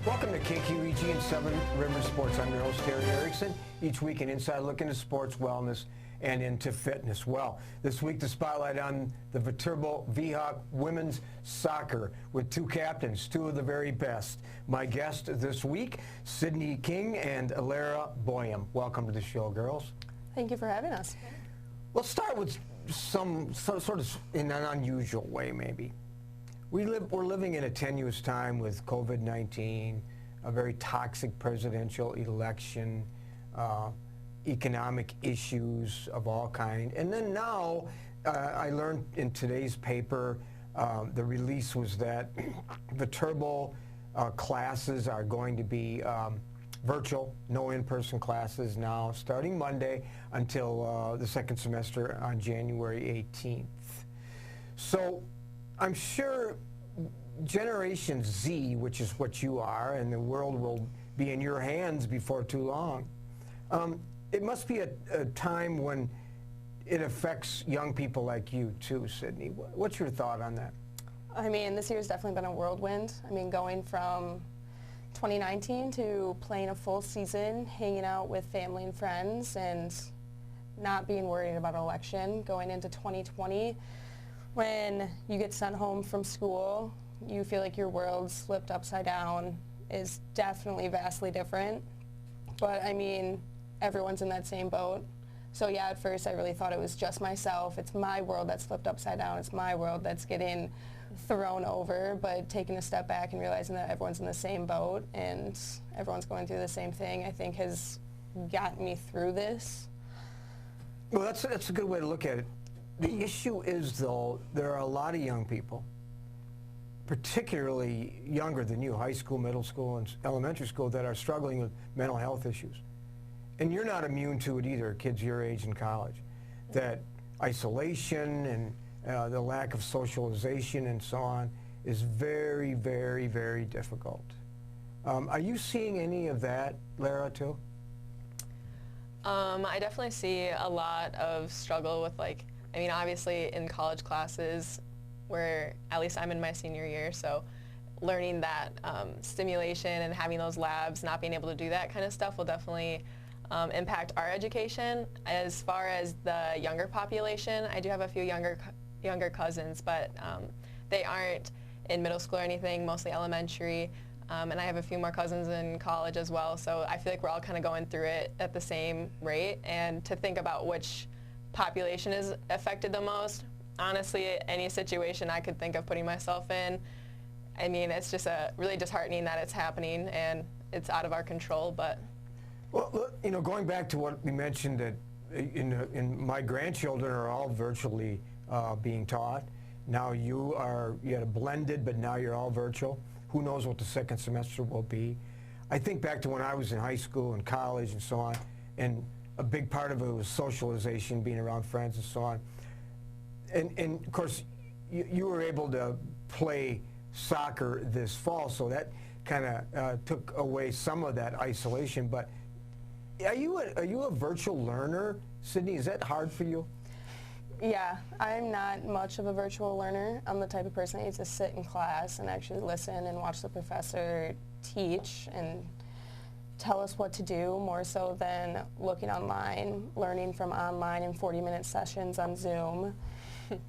Welcome to KQEG and Seven Rivers Sports. I'm your host, Terry Erickson. Each week, an inside look into sports, wellness, and into fitness. Well, this week, the spotlight on the Viterbo V-Hawk women's soccer with two captains, two of the very best. My guest this week, Sydney King and Lara Boyum. Welcome to the show, girls. Thank you for having us. We'll start with some sort of in an unusual way, maybe. We're living in a tenuous time with COVID-19, a very toxic presidential election, economic issues of all kind. And then now, I learned in today's paper, the release was that Viterbo classes are going to be virtual, no in-person classes now, starting Monday until the second semester on January 18th. So I'm sure Generation Z, which is what you are, and the world will be in your hands before too long. It must be a time when it affects young people like you too, Sydney. What's your thought on that? I mean, this year's definitely been a whirlwind. I mean, going from 2019 to playing a full season, hanging out with family and friends, and not being worried about an election, going into 2020. When you get sent home from school, you feel like your world's flipped upside down, is definitely vastly different. But I mean, everyone's in that same boat. So yeah, at first I really thought it was just myself. It's my world that's flipped upside down. It's my world that's getting thrown over. But taking a step back and realizing that everyone's in the same boat and everyone's going through the same thing, I think has gotten me through this. Well, that's a good way to look at it. The issue is, though, there are a lot of young people, particularly younger than you, high school, middle school, and elementary school, that are struggling with mental health issues. And you're not immune to it either, kids your age in college. That isolation and the lack of socialization and so on is very, very, very difficult. Are you seeing any of that, Lara, too? I definitely see a lot of struggle with, I mean, obviously in college classes, where at least I'm in my senior year, so learning that stimulation and having those labs, not being able to do that kind of stuff will definitely impact our education. As far as the younger population, I do have a few younger cousins, but they aren't in middle school or anything, mostly elementary. And I have a few more cousins in college as well, so I feel like we're all kind of going through it at the same rate. And to think about which population is affected the most, honestly, any situation I could think of putting myself in, I mean, it's just really disheartening that it's happening and it's out of our control. But well, you know, going back to what we mentioned, that in my grandchildren are all virtually being taught. Now you had a blended, but now you're all virtual. Who knows what the second semester will be? I think back to when I was in high school and college and so on, and a big part of it was socialization, being around friends and so on. And of course, you were able to play soccer this fall, so that kind of took away some of that isolation. But are you a virtual learner, Sydney? Is that hard for you? Yeah, I'm not much of a virtual learner. I'm the type of person that needs to sit in class and actually listen and watch the professor teach and tell us what to do, more so than looking online, learning from online in 40-minute sessions on Zoom.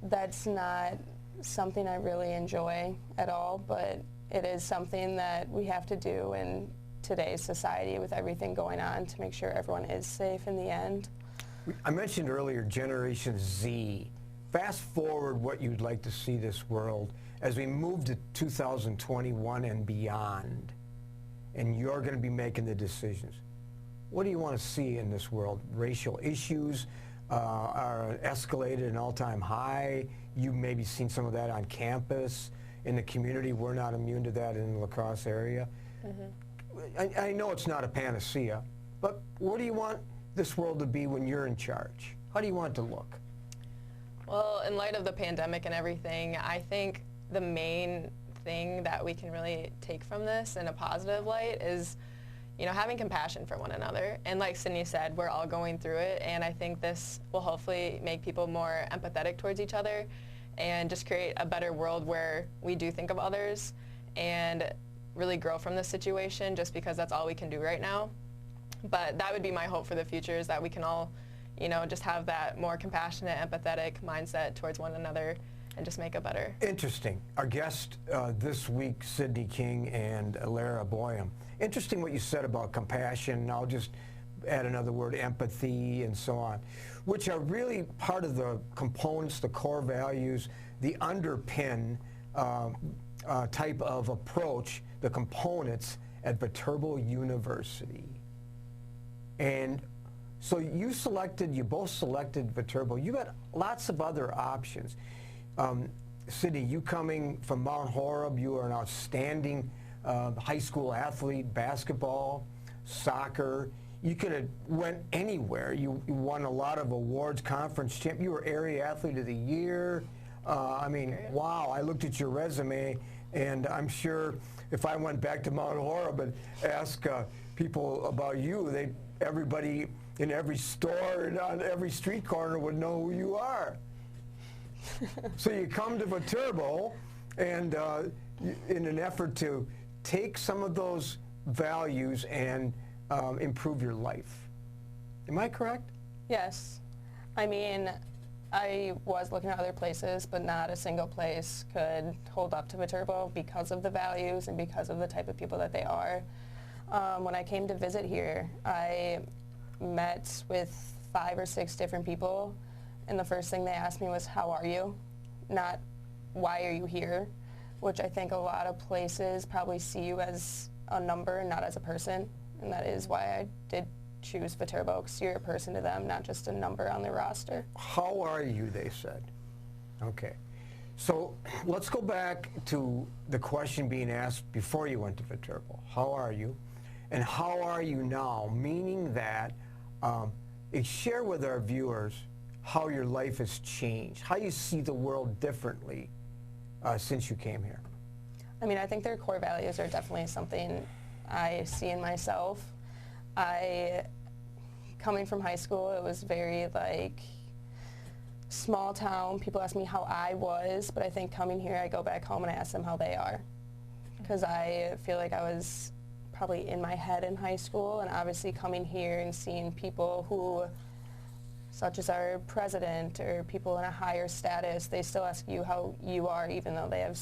That's not something I really enjoy at all, but it is something that we have to do in today's society with everything going on to make sure everyone is safe in the end. I mentioned earlier Generation Z. Fast forward what you'd like to see this world as we move to 2021 and beyond, and you're going to be making the decisions. What do you want to see in this world? Racial issues are escalated an all-time high. You've maybe seen some of that on campus, in the community. We're not immune to that in the La Crosse area. Mm-hmm. I know it's not a panacea, but what do you want this world to be when you're in charge? How do you want it to look? Well, in light of the pandemic and everything, I think the main thing that we can really take from this in a positive light is, you know, having compassion for one another. And like Sydney said, we're all going through it, and I think this will hopefully make people more empathetic towards each other and just create a better world where we do think of others. And really grow from this situation just because that's all we can do right now. But that would be my hope for the future, is that we can all, just have that more compassionate, empathetic mindset towards one another and just make it better. Interesting. Our guest this week, Sydney King and Lara Boyum. Interesting what you said about compassion. I'll just add another word, empathy, and so on, which are really part of the components, the core values, the underpin type of approach, the components at Viterbo University. And so you both selected Viterbo. You got lots of other options. Sydney, you coming from Mount Horeb, you are an outstanding high school athlete, basketball, soccer. You could have went anywhere. You won a lot of awards, conference champ. You were area athlete of the year. I mean, wow, I looked at your resume, and I'm sure if I went back to Mount Horeb and asked people about you, everybody in every store and on every street corner would know who you are. So you come to Viterbo, and in an effort to take some of those values and improve your life. Am I correct? Yes. I mean, I was looking at other places, but not a single place could hold up to Viterbo because of the values and because of the type of people that they are. When I came to visit here, I met with 5 or 6 different people, and the first thing they asked me was, how are you? Not, why are you here? Which I think a lot of places probably see you as a number and not as a person, and that is why I did choose Viterbo, because you're a person to them, not just a number on their roster. How are you, they said. Okay. So let's go back to the question being asked before you went to Viterbo. How are you? And how are you now? Meaning that, share with our viewers how your life has changed, how you see the world differently since you came here. I mean, I think their core values are definitely something I see in myself. Coming from high school, it was very small town. People ask me how I was, but I think coming here, I go back home and I ask them how they are. Because I feel like I was probably in my head in high school, and obviously coming here and seeing people who, such as our president or people in a higher status, they still ask you how you are, even though they have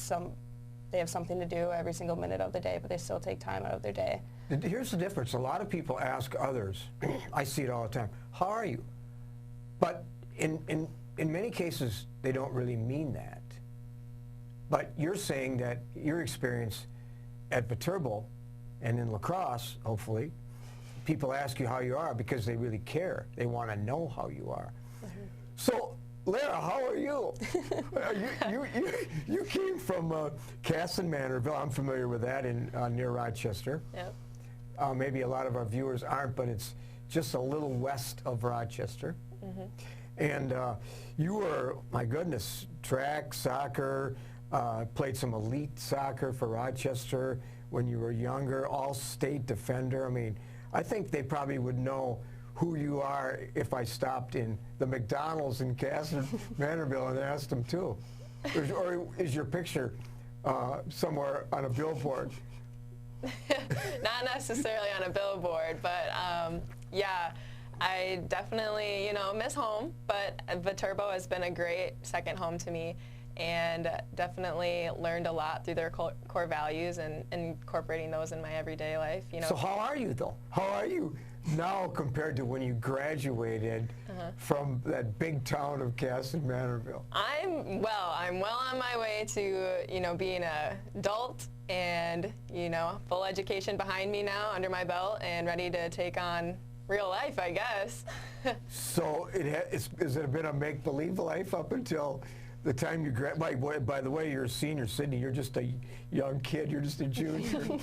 something to do every single minute of the day, but they still take time out of their day. Here's the difference. A lot of people ask others, I see it all the time, how are you? But in many cases, they don't really mean that. But you're saying that your experience at Viterbo and in lacrosse, hopefully, people ask you how you are because they really care. They want to know how you are. Mm-hmm. So, Lara, how are you? You came from Casson Manorville. I'm familiar with that near Rochester. Yep. Maybe a lot of our viewers aren't, but it's just a little west of Rochester. Mm-hmm. And you were, my goodness, track, soccer, played some elite soccer for Rochester when you were younger, all-state defender. I mean, I think they probably would know who you are if I stopped in the McDonald's in Casson Manorville and asked them too. Or is your picture somewhere on a billboard? Not necessarily on a billboard, but yeah, I definitely, miss home, but Viterbo has been a great second home to me, and definitely learned a lot through their core values and incorporating those in my everyday life. So how are you, though? How are you now compared to when you graduated from that big town of Casson Manorville? I'm well on my way to, being an adult and, full education behind me now under my belt and ready to take on real life, I guess. So has it been a make-believe life up until the time you graduate? By the way, you're a senior, Sydney. You're just a young kid. You're just a junior.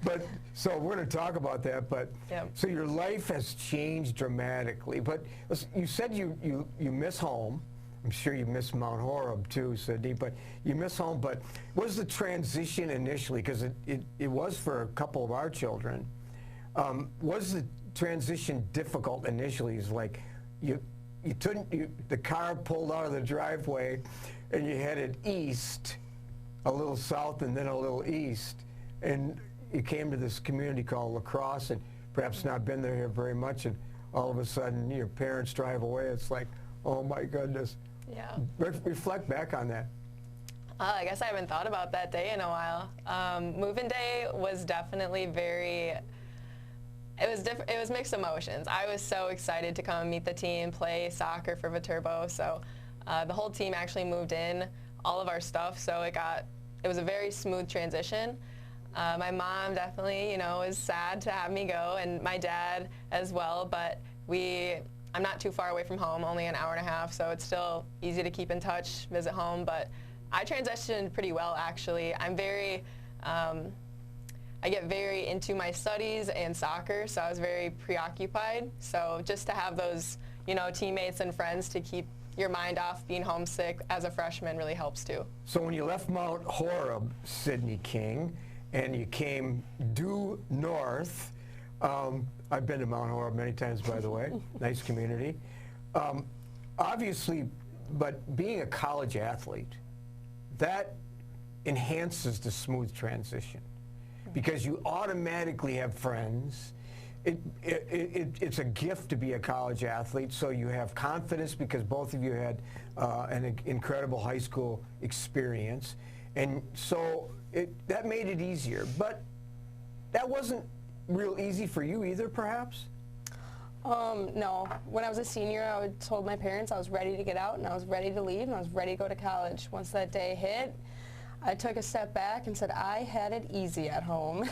But so we're going to talk about that. But yep. So your life has changed dramatically. But you said you miss home. I'm sure you miss Mount Horeb too, Sydney. But you miss home. But what was the transition initially? Because it was for a couple of our children. Was the transition difficult initially? Is like the car pulled out of the driveway and you headed east, a little south and then a little east. And you came to this community called lacrosse and perhaps not been there very much, and all of a sudden your parents drive away. It's like, oh my goodness. Yeah. Reflect back on that. I guess I haven't thought about that day in a while. Move-in day was definitely it was mixed emotions. I was so excited to come meet the team, play soccer for Viterbo. So the whole team actually moved in, all of our stuff. So it was a very smooth transition. My mom definitely, was sad to have me go, and my dad as well. But I'm not too far away from home, only an hour and a half. So it's still easy to keep in touch, visit home. But I transitioned pretty well, actually. I get very into my studies and soccer, so I was very preoccupied. So just to have those, teammates and friends to keep your mind off being homesick as a freshman really helps too. So when you left Mount Horeb, Sydney King, and you came due north, I've been to Mount Horeb many times, by the way, nice community. Obviously, but being a college athlete, that enhances the smooth transition because you automatically have friends. It's a gift to be a college athlete, so you have confidence because both of you had an incredible high school experience, and so that made it easier. But that wasn't real easy for you either, perhaps? No. When I was a senior, I told my parents I was ready to get out, and I was ready to leave, and I was ready to go to college. Once that day hit, I took a step back and said I had it easy at home.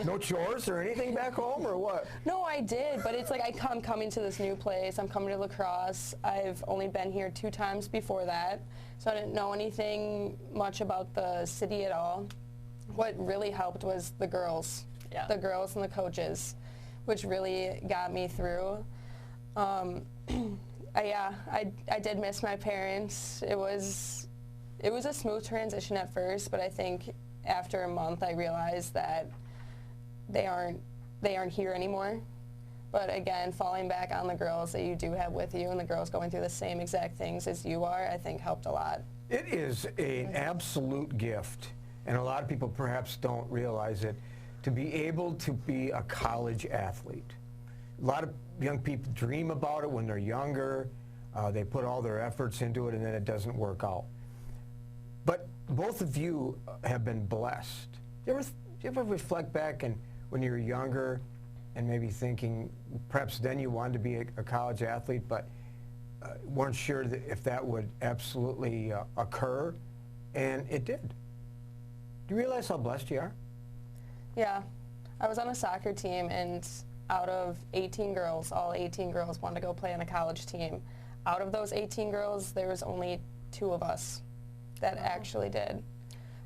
No chores or anything back home, or what? No, I did, but it's like I'm coming to this new place. I'm coming to lacrosse. I've only been here 2 times before that, so I didn't know anything much about the city at all. What really helped was the girls. Yeah. The girls and the coaches, which really got me through. I did miss my parents. It was a smooth transition at first, but I think after a month I realized that they aren't here anymore. But again, falling back on the girls that you do have with you and the girls going through the same exact things as you are, I think helped a lot. It is an absolute gift, and a lot of people perhaps don't realize it, to be able to be a college athlete. A lot of young people dream about it when they're younger. They put all their efforts into it, and then it doesn't work out. But both of you have been blessed. Do you ever reflect back and when you were younger and maybe thinking perhaps then you wanted to be a college athlete, but weren't sure that if that would absolutely occur, and it did? Do you realize how blessed you are? Yeah. I was on a soccer team, and out of 18 girls, all 18 girls wanted to go play on a college team. Out of those 18 girls, there was only 2 of us that actually did,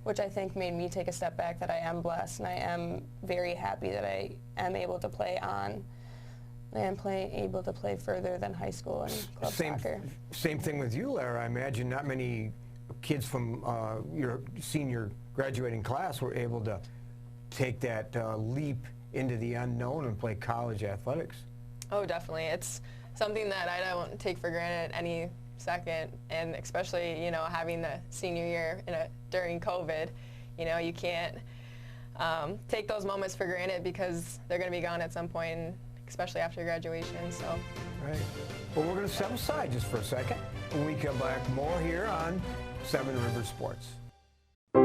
which I think made me take a step back, that I am blessed, and I am very happy that I am able to play on and able to play further than high school and club soccer. Same thing with you, Lara. I imagine not many kids from your senior graduating class were able to take that leap into the unknown and play college athletics. Oh, definitely. It's something that I don't take for granted any second, and especially, having the senior year during COVID, you can't take those moments for granted because they're going to be gone at some point, especially after graduation. So. Right. Well, we're going to step aside just for a second. When we come back, more here on 7 Rivers Sports.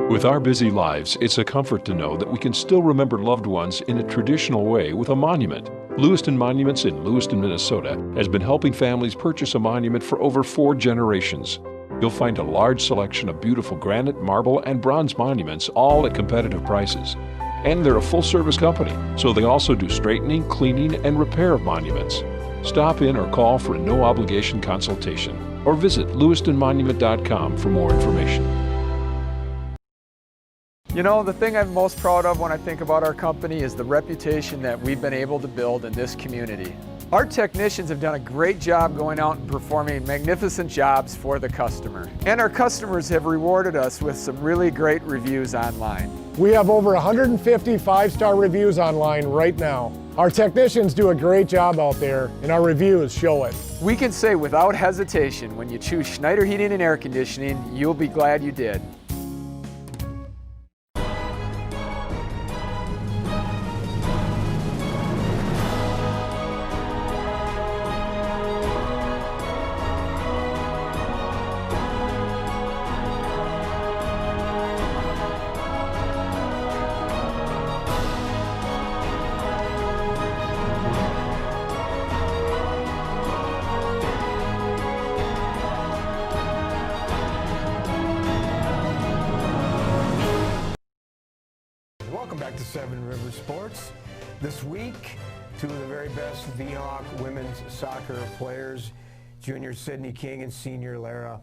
With our busy lives, it's a comfort to know that we can still remember loved ones in a traditional way with a monument. Lewiston Monuments in Lewiston, Minnesota has been helping families purchase a monument for over 4 generations. You'll find a large selection of beautiful granite, marble, and bronze monuments, all at competitive prices. And they're a full-service company, so they also do straightening, cleaning, and repair of monuments. Stop in or call for a no-obligation consultation, or visit lewistonmonument.com for more information. The thing I'm most proud of when I think about our company is the reputation that we've been able to build in this community. Our technicians have done a great job going out and performing magnificent jobs for the customer. And our customers have rewarded us with some really great reviews online. We have over 150 5-star reviews online right now. Our technicians do a great job out there, and our reviews show it. We can say without hesitation, when you choose Schneider Heating and Air Conditioning, you'll be glad you did. to Seven Rivers Sports. This week, two of the very best V-Hawk women's soccer players, junior Sydney King and senior Lara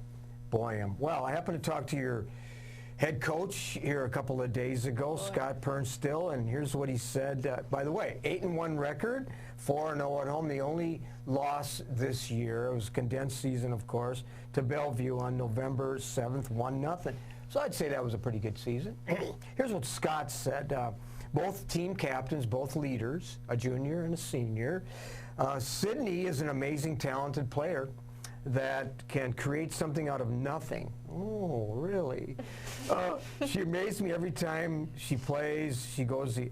Boyum. Well, I happened to talk to your head coach here a couple of days ago, Scott Pernstill, and here's what he said. By the way, 8-1 record, 4-0 at home. The only loss this year, it was a condensed season, of course, to Bellevue on November 7th, 1-0. So I'd say that was a pretty good season. Here's what Scott said. Both team captains, both leaders, a junior and a senior. Sydney is an amazing, talented player that can create something out of nothing. Oh, really? She amazes me every time she plays. She goes the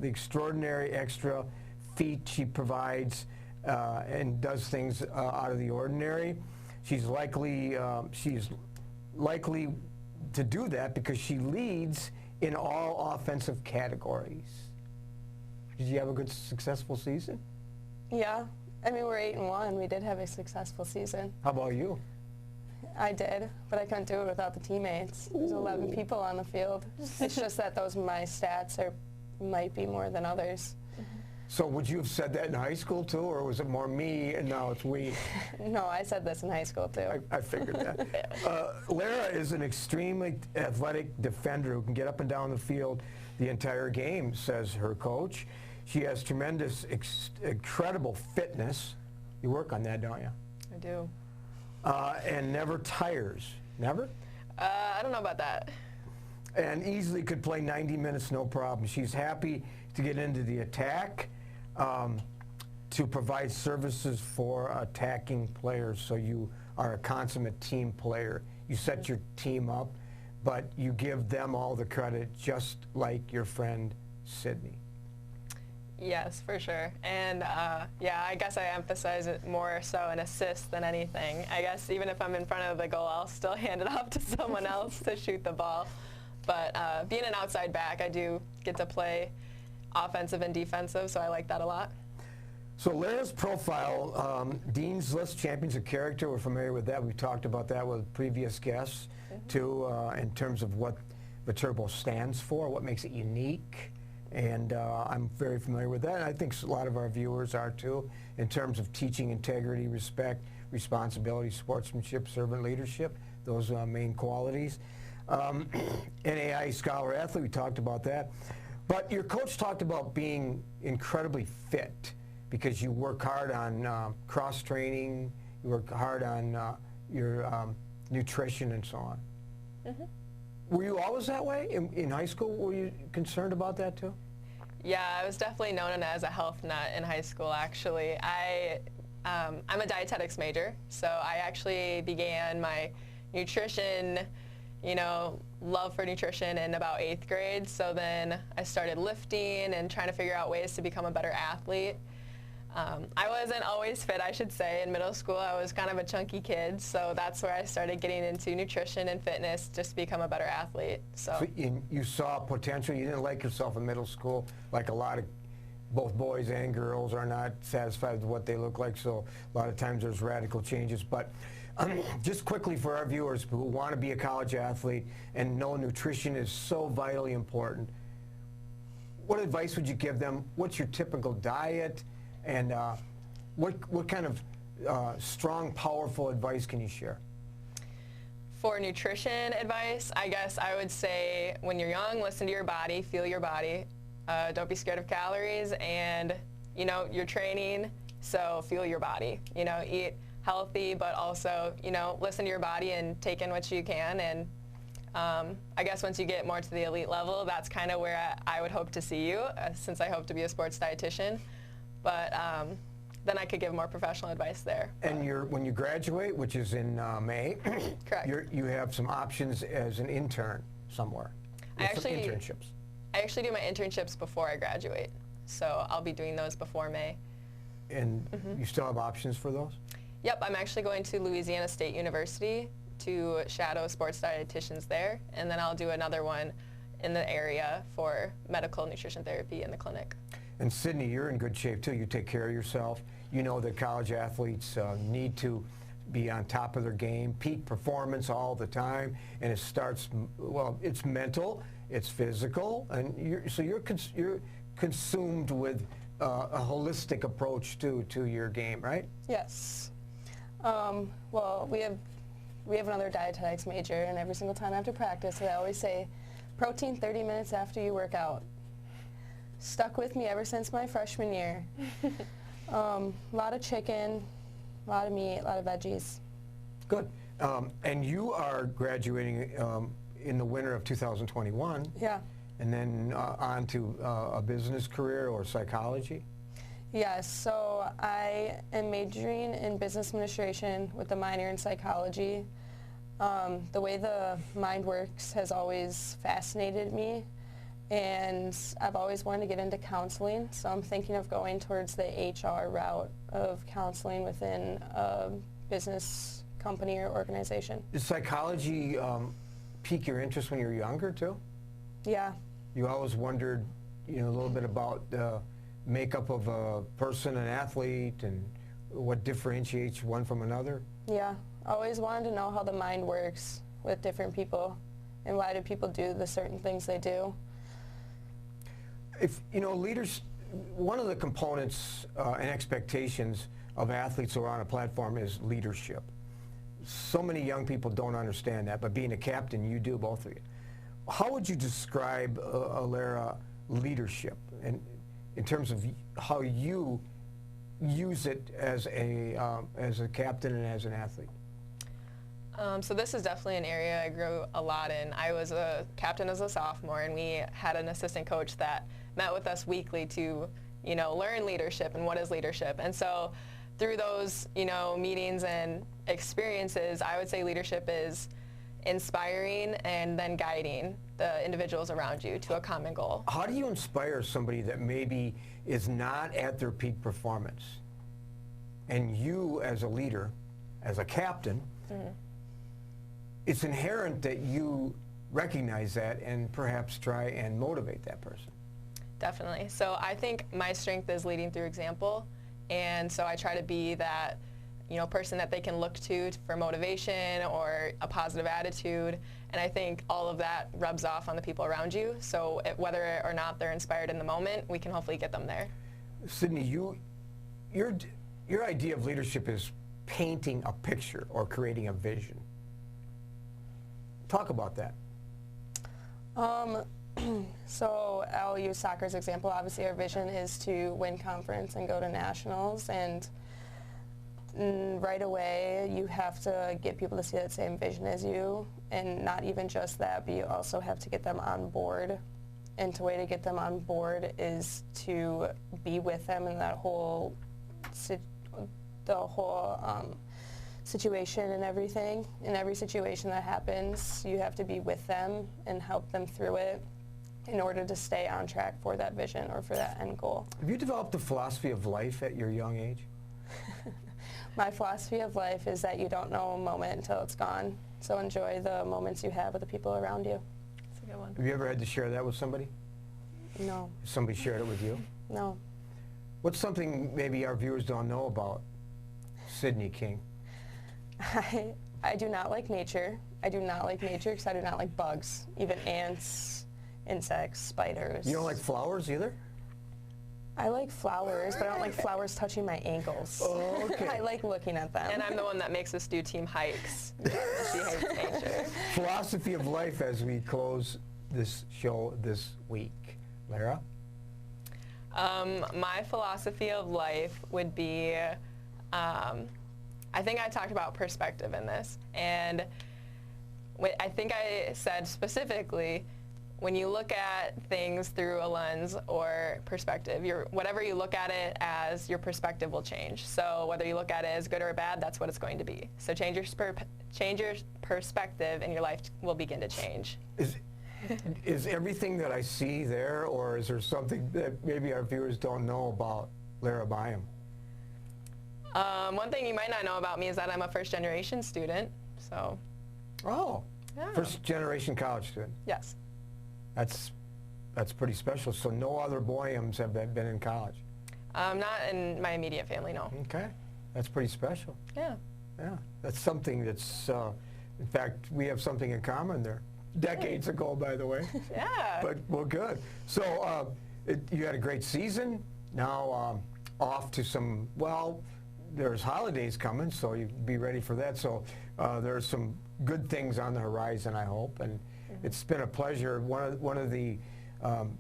extraordinary extra feat she provides and does things out of the ordinary. She's likely to do that because she leads in all offensive categories. Did you have a good, successful season? Yeah. I mean, we're 8-1. We did have a successful season. How about you? I did, but I couldn't do it without the teammates. There's 11 people on the field. It's just that my stats might be more than others. So would you have said that in high school too, or was it more me and now it's we? No, I said this in high school too. I figured that. Lara is an extremely athletic defender who can get up and down the field the entire game, says her coach. She has tremendous, incredible fitness. You work on that, don't you? I do. And never tires. Never? I don't know about that. And easily could play 90 minutes, no problem. She's happy to get into the attack, to provide services for attacking players. So you are a consummate team player. You set your team up, but you give them all the credit, just like your friend Sydney. Yes, for sure. And yeah, I guess I emphasize it more so an assist than anything. I guess even if I'm in front of the goal, I'll still hand it off to someone else to shoot the ball. But being an outside back, I do get to play offensive and defensive, so I like that a lot. So Lara's profile, Dean's List, Champions of Character, we're familiar with that. We've talked about that with previous guests, too, in terms of what Viterbo stands for, what makes it unique. And I'm very familiar with that, and I think a lot of our viewers are too, in terms of teaching integrity, respect, responsibility, sportsmanship, servant leadership, those main qualities. NAIA Scholar Athlete, we talked about that. But your coach talked about being incredibly fit because you work hard on cross-training, you work hard on your nutrition and so on. Mm-hmm. Were you always that way? In high school, were you concerned about that too? Yeah, I was definitely known as a health nut in high school, actually. I'm a dietetics major, so I actually began my nutrition, love for nutrition in about 8th grade. So then I started lifting and trying to figure out ways to become a better athlete. I wasn't always fit, I should say. In middle school, I was kind of a chunky kid, so that's where I started getting into nutrition and fitness just to become a better athlete. So you saw potential. You didn't like yourself in middle school, like a lot of both boys and girls are not satisfied with what they look like, so a lot of times there's radical changes. But just quickly for our viewers who want to be a college athlete and know nutrition is so vitally important, what advice would you give them? What's your typical diet? And what kind of strong, powerful advice can you share? For nutrition advice, I guess I would say when you're young, listen to your body, feel your body. Don't be scared of calories, and you're training, so feel your body. Eat healthy, but also listen to your body and take in what you can. And I guess once you get more to the elite level, that's kind of where I would hope to see you, since I hope to be a sports dietitian. But then I could give more professional advice there. And when you graduate, which is in May, correct. You have some options as an intern somewhere. Internships. I actually do my internships before I graduate, so I'll be doing those before May. And you still have options for those? Yep, I'm actually going to Louisiana State University to shadow sports dietitians there, and then I'll do another one in the area for medical nutrition therapy in the clinic. And Sydney, you're in good shape too. You take care of yourself. You know that college athletes need to be on top of their game, peak performance all the time, and it starts, well, it's mental, it's physical, and you're consumed with a holistic approach to your game, right? Yes. Well, we have another dietetics major, and every single time after practice, they always say, protein 30 minutes after you work out. Stuck with me ever since my freshman year. A lot of chicken, a lot of meat, a lot of veggies. Good. And you are graduating in the winter of 2021. Yeah. And then on to a business career or psychology? Yes, so I am majoring in business administration with a minor in psychology. The way the mind works has always fascinated me, and I've always wanted to get into counseling, so I'm thinking of going towards the HR route of counseling within a business company or organization. Did psychology pique your interest when you were younger, too? Yeah. You always wondered, a little bit about the makeup of a person, an athlete, and what differentiates one from another? Yeah. Always wanted to know how the mind works with different people, and why do people do the certain things they do. If, leaders, one of the components and expectations of athletes who are on a platform is leadership. So many young people don't understand that, but being a captain, you do, both of you. How would you describe, Lara, leadership in terms of how you use it as a captain and as an athlete? So this is definitely an area I grew a lot in. I was a captain as a sophomore, and we had an assistant coach that met with us weekly to, learn leadership and what is leadership. And so through those, meetings and experiences, I would say leadership is inspiring and then guiding the individuals around you to a common goal. How do you inspire somebody that maybe is not at their peak performance? And you, as a leader, as a captain, it's inherent that you recognize that and perhaps try and motivate that person. Definitely. So I think my strength is leading through example, and so I try to be that person that they can look to for motivation or a positive attitude, and I think all of that rubs off on the people around you, so whether or not they're inspired in the moment, we can hopefully get them there. Sydney, your idea of leadership is painting a picture or creating a vision. Talk about that. So I'll use soccer as an example. Obviously our vision is to win conference and go to nationals, and right away you have to get people to see that same vision as you, and not even just that, but you also have to get them on board. And the way to get them on board is to be with them in that whole situation and everything. In every situation that happens, you have to be with them and help them through it in order to stay on track for that vision or for that end goal. Have you developed a philosophy of life at your young age? My philosophy of life is that you don't know a moment until it's gone. So enjoy the moments you have with the people around you. That's a good one. Have you ever had to share that with somebody? No. Somebody shared it with you? No. What's something maybe our viewers don't know about Sydney King? I do not like nature. I do not like nature because I do not like bugs, even ants, insects, spiders. You don't like flowers either? I like flowers, but I don't like flowers touching my ankles. Oh, okay. I like looking at them. And I'm the one that makes us do team hikes. She hates nature. Philosophy of life as we close this show this week. Lara? My philosophy of life would be, I think I talked about perspective in this, and I think I said specifically, when you look at things through a lens or perspective, whatever you look at it as, your perspective will change. So whether you look at it as good or bad, that's what it's going to be. So change your perspective and your life will begin to change. Is everything that I see there, or is there something that maybe our viewers don't know about Lara Boyum? One thing you might not know about me is that I'm a first-generation student, so. Oh, yeah. First-generation college student. Yes. That's pretty special. So no other Boyums have been in college? Not in my immediate family, no. Okay, that's pretty special. Yeah. Yeah, that's something that's, in fact, we have something in common there. Decades ago, by the way. Yeah. But, well, good. So you had a great season. Now off to some, well, there's holidays coming, so you be ready for that. So there's some good things on the horizon, I hope. And it's been a pleasure. One of the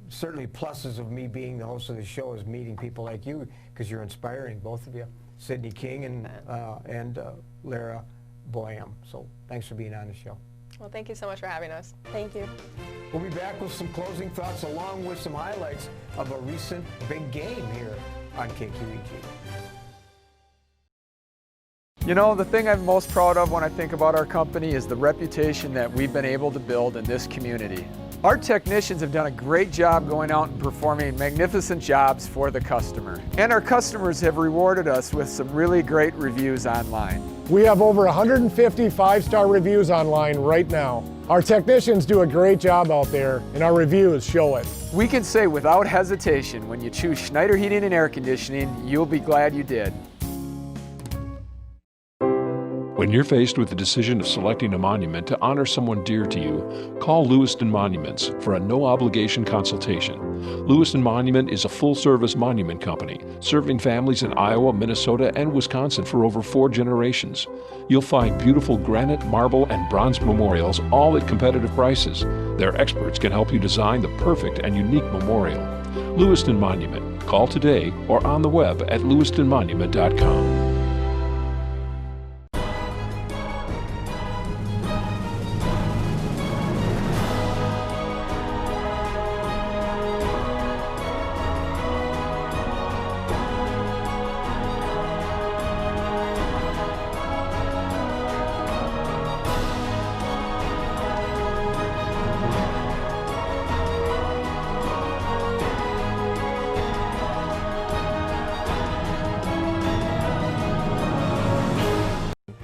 certainly pluses of me being the host of the show is meeting people like you, because you're inspiring, both of you. Sydney King and Lara Boyum. So thanks for being on the show. Well, thank you so much for having us. Thank you. We'll be back with some closing thoughts along with some highlights of a recent big game here on KQEG. You know, the thing I'm most proud of when I think about our company is the reputation that we've been able to build in this community. Our technicians have done a great job going out and performing magnificent jobs for the customer. And our customers have rewarded us with some really great reviews online. We have over 150 five-star reviews online right now. Our technicians do a great job out there, and our reviews show it. We can say without hesitation, when you choose Schneider Heating and Air Conditioning, you'll be glad you did. When you're faced with the decision of selecting a monument to honor someone dear to you, call Lewiston Monuments for a no-obligation consultation. Lewiston Monument is a full-service monument company, serving families in Iowa, Minnesota, and Wisconsin for over 4 generations. You'll find beautiful granite, marble, and bronze memorials, all at competitive prices. Their experts can help you design the perfect and unique memorial. Lewiston Monument. Call today or on the web at lewistonmonument.com.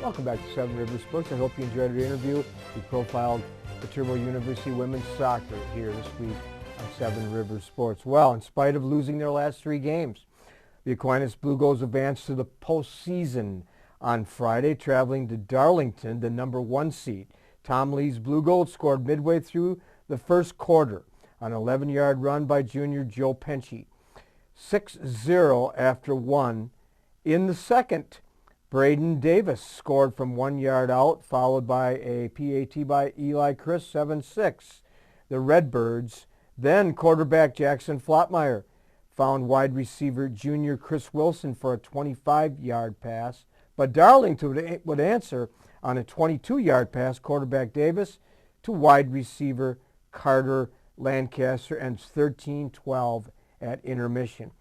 Welcome back to Seven Rivers Sports. I hope you enjoyed our interview. We profiled Viterbo University women's soccer here this week on Seven Rivers Sports. Well, in spite of losing their last 3 games, the Aquinas Blue Goals advanced to the postseason on Friday, traveling to Darlington, the number 1 seed. Tom Lee's Blue Goals scored midway through the first quarter on an 11-yard run by junior Joe Penchie. 6-0 after 1 in the second. Braden Davis scored from 1 yard out, followed by a PAT by Eli Chris, 7-6. The Redbirds, then quarterback Jackson Flotmeyer, found wide receiver junior Chris Wilson for a 25-yard pass, but Darlington would answer on a 22-yard pass, quarterback Davis, to wide receiver Carter Lancaster, and 13-12 at intermission.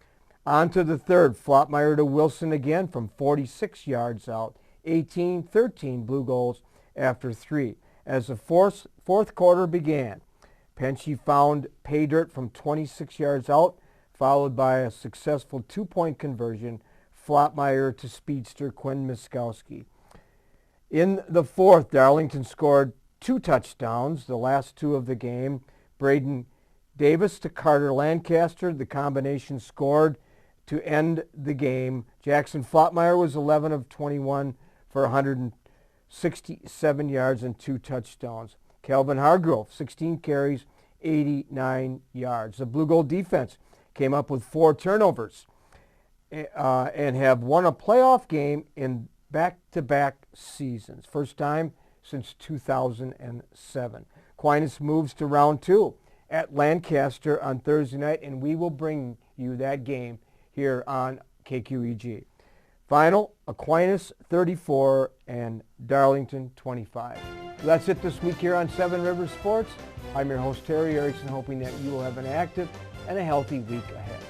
On to the third, Flotmeyer to Wilson again from 46 yards out, 18-13 Blue Goals after 3. As the fourth quarter began, Penchie found pay dirt from 26 yards out, followed by a successful 2-point conversion, Flotmeyer to speedster Quinn Miskowski. In the fourth, Darlington scored 2 touchdowns, the last 2 of the game. Braden Davis to Carter Lancaster, the combination scored to end the game. Jackson Flotmeyer was 11 of 21 for 167 yards and 2 touchdowns. Calvin Hargrove, 16 carries, 89 yards. The Blue Gold defense came up with 4 turnovers and have won a playoff game in back-to-back seasons. First time since 2007. Aquinas moves to round 2 at Lancaster on Thursday night, and we will bring you that game here on KQEG. Final, Aquinas 34 and Darlington 25. That's it this week here on Seven Rivers Sports. I'm your host, Terry Erickson, hoping that you will have an active and a healthy week ahead.